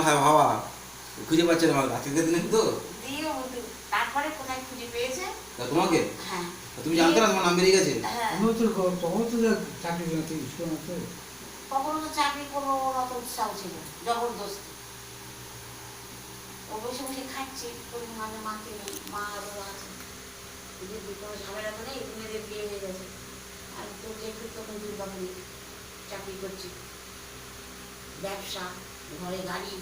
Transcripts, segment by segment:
হ্যাঁ ভাবা খুঁজে পাচ্ছে না আজকের দিনে তো দিয়ে তারপরে কোথায় খুঁজে পেয়েছে তোমাকে। হ্যাঁ তুমি জানতে না তোমার নাম বেরিয়ে গেছে। হ্যাঁ আমি তো তখন তো চাকরি করতে স্কুল আছে। কখনো তো চাকরি করবো ওর অত উৎসাহ ছিল জবরদস্তি ও বসে বসে খাচ্ছে ওর মানে মাকে নেই মা আরও আছে যদি কোনো ঝামেলা তো নেই মেয়েদের বিয়ে হয়ে গেছে আর তোর যেহেতু তখন দুর্গাপুরে চাকরি করছি ব্যবসা ঘরে গাড়ি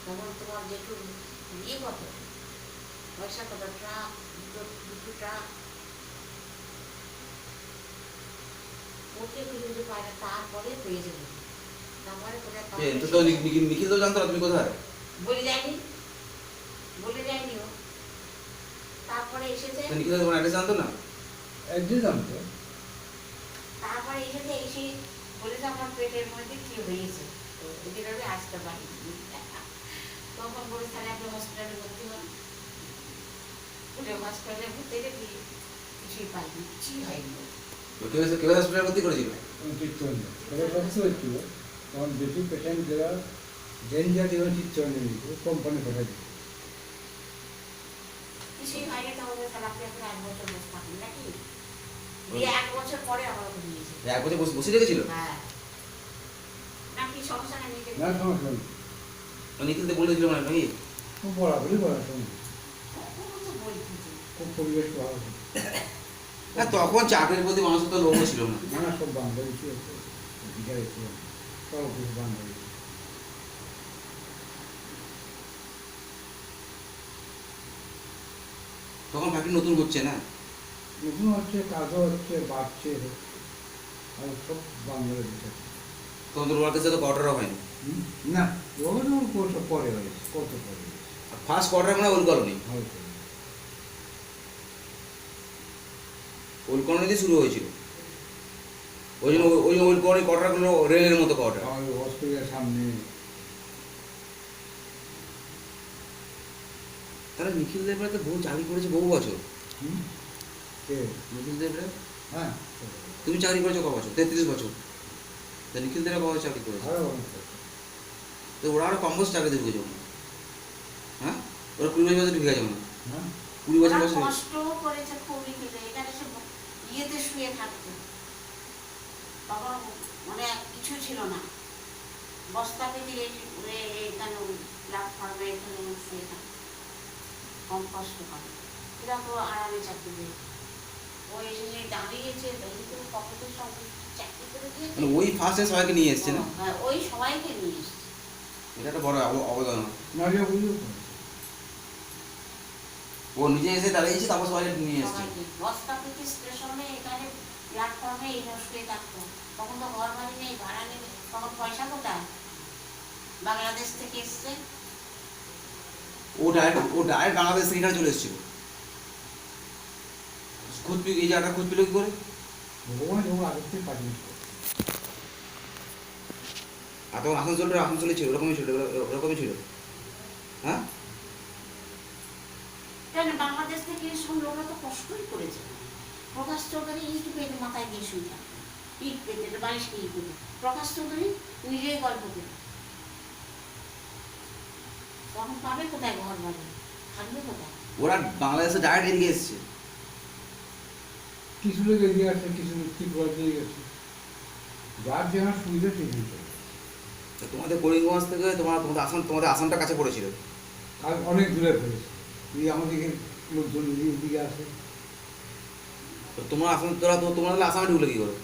তখন তোমার যেটু বিয়ে কত পয়সা কত ট্রাক দুটো ট্রাক ওকে খুঁজে পায় না তারপরে পেয়ে যাবে তারপরে কোথায় নিখিল তো জানতো না তুমি কোথায়। বলে যায়নি ও তারপরে এসেছে নিখিল তোমার অ্যাড্রেস জানতো না। একদিন জানতো। তারপরে এসেছে এসে বলেছে আমার পেটের মধ্যে কি হয়েছে তো এদের আমি আসতে পারি তখন বলে তাহলে আপনি হসপিটালে ভর্তি হন উঠে হসপিটালে ভর্তি রেখে কিছুই পাইনি কিছুই হয়নি কেউ হসপিটাল ভর্তি করেছিল। তখন বেশি পেশেন্ট যারা ডেঞ্জার এবং চিত্তরঞ্জন কোম্পানি পাঠাই দিত। কিছুই হয়নি তখন তাহলে আপনি এখন 1 বছর বসে থাকেন নাকি দিয়ে 1 বছর পরে আমার ওকে দিয়েছে 1 বছর বসে রেখেছিল। হ্যাঁ নাকি সমস্যা নেই না সমস্যা নেই। নিখিল তো বলেছিল মানে নাকি খুব বরাবরই পড়াশোনা তো বলছি খুব পরিবেশ ভালো ছিল। না তখন চাকরির প্রতি মানুষের তো লোভ ছিল না। নানা সব বান্ধবী ছিল বিহারে ছিল সব কিছু বান্ধবী। তখন ফ্যাক্টরি নতুন হচ্ছে না নতুন হচ্ছে কাজও হচ্ছে বাড়ছে আর সব বান্ধবী দিচ্ছে। তখন তোর ওয়ার্কের সাথে কোয়ার্টারও হয়নি। না ওগুলো কত পরে হয়েছে কত পরে ফার্স্ট কোয়ার্টার মানে ওল কলোনি। হয়েছে। ওল কলোনি দিয়ে শুরু হয়েছিল ওই জন্য ওই ওল কলোনি কোয়ার্টারগুলো রেলের মতো কোয়ার্টার। আমাদের হসপিটালের সামনে। তাহলে নিখিল দেবরা তো বহু চাকরি করেছে বহু বছর। নিখিল দেবরা হ্যাঁ তুমি চাকরি করেছো ক বছর 33 বছর। তো নিখিল দেবরা কবে চাকরি করেছে তো ওরা আরো কম বছর চাকরি ঢুকেছে হ্যাঁ ওরা 20 বছর ঢুকে গেছে মনে হ্যাঁ 20 বছর ওরা বয়সে। কষ্ট করেছে খুবই খেলে এখানে সে ইয়েতে শুয়ে থাকতো বাবা মানে কিছু ছিল না বস্তা পেতে এখানে প্ল্যাটফর্মে এখানে শুয়ে থাকতো কম কষ্ট করে এরা তো আরামে চাকরি দিয়ে ও এসে দাঁড়িয়েছে তো পকেটে সব চাকরি করে দিয়েছে মানে ওই ফার্স্টে সবাইকে নিয়ে এসছে না। হ্যাঁ ওই সবাইকে নিয়ে এসছে এটা একটা বড় অবদান। নারীরা বুঝলো ও নিজে এসে দাঁড়িয়েছে তারপর সবাইকে নিয়ে এসছে। সবাইকে বস্তা পেতে স্টেশনে এখানে প্ল্যাটফর্মে এই শুয়ে থাকতো তখন তো ঘর বাড়ি নেই ভাড়া নেবে তখন পয়সা কোথায় বাংলাদেশ থেকে এসছে ও ডাইরেক্ট বাংলাদেশ থেকে এখানে চলে এসেছিল। খুঁজ এই জায়গাটা খুঁজ পেল কি করে। ভগবান যখন আগের থেকে পাঠিয়েছিল আর তখন আসানসোলে ছিল ওরকমই ছিল হ্যাঁ। কেন বাংলাদেশ থেকে সব লোকরা তো কষ্টই করেছে প্রকাশ চৌধুরী ইট পেতে মাথায় দিয়ে শুয়ে থাকতো ইট পেতে বালিশকে ইট পেতে প্রকাশ চৌধুরী নিজেই গল্প করে তখন পাবে কোথায় ঘর বাড়ি থাকবে কোথায়। ওরা বাংলাদেশে ডাইরেক্ট এদিকে এসছে। কিছু লোক এগিয়ে আসছে কিছু লোক ত্রিপুরা দিয়ে গেছে যার যেখানে সুবিধা সেখানে চলে। তোমাদের করিমগঞ্জ থেকে তোমাদের আসামটা কাছে পড়েছিল। আর অনেক দূরে ফেলেছে এই আমাদের লোকজন দিকে আসে। তো তোমার তোমরা আসামে ঢুকলে কি করে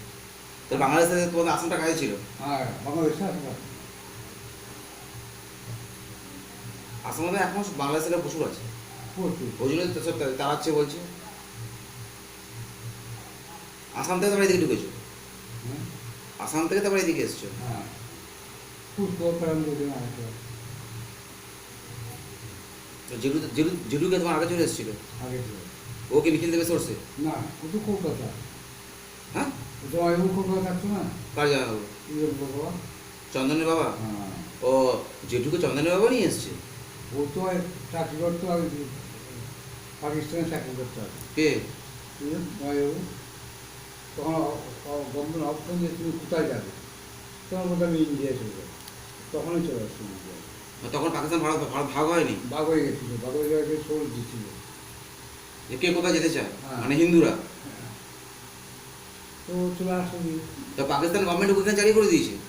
তো বাংলাদেশ থেকে তোমাদের আসামটা কাছে ছিল। আর বাংলাদেশে আসে আসামে তো এখন বাংলাদেশের প্রচুর আছে প্রচুর। ওই জন্য তো সব তাড়াচ্ছে বলছে। আসাম থেকে তোমরা এদিকে ঢুকেছো আসাম থেকে তারপরে এদিকে এসছো। হ্যাঁ খুব প্রোগ্রাম যদি না আসে তো জেডুকে তোমার আগে চলে এসেছিল। আগে ছিল ও কি নিখিল দেবে সরষে না ও তো কলকাতা। হ্যাঁ ও তো আগে কলকাতা থাকতো না কার জানাবো বাবা। চন্দনের বাবা। হ্যাঁ ও জেঠুকে চন্দনের বাবা নিয়ে এসছে। ও তো চাকরি করতো আগে পাকিস্তানে চাকরি করতো আগে কে তখন গভর্নমেন্ট অপশন দিয়ে তুমি কোথায় যাবে তখন বলতে আমি ইন্ডিয়ায় চলে যাবো তখনই চলে আসছি ইন্ডিয়া। তখন পাকিস্তান ভারত ভারত ভাগ হয়নি, ভাগ হয়ে গেছিল, ভাগ হয়ে যাওয়াকে সোর্স দিছিল। যে কে কোথায় যেতে চায়, হ্যাঁ। মানে হিন্দুরা। তো চলে আসেনি। তো পাকিস্তান গভর্নমেন্ট ওইখানে জারি করে দিয়েছে।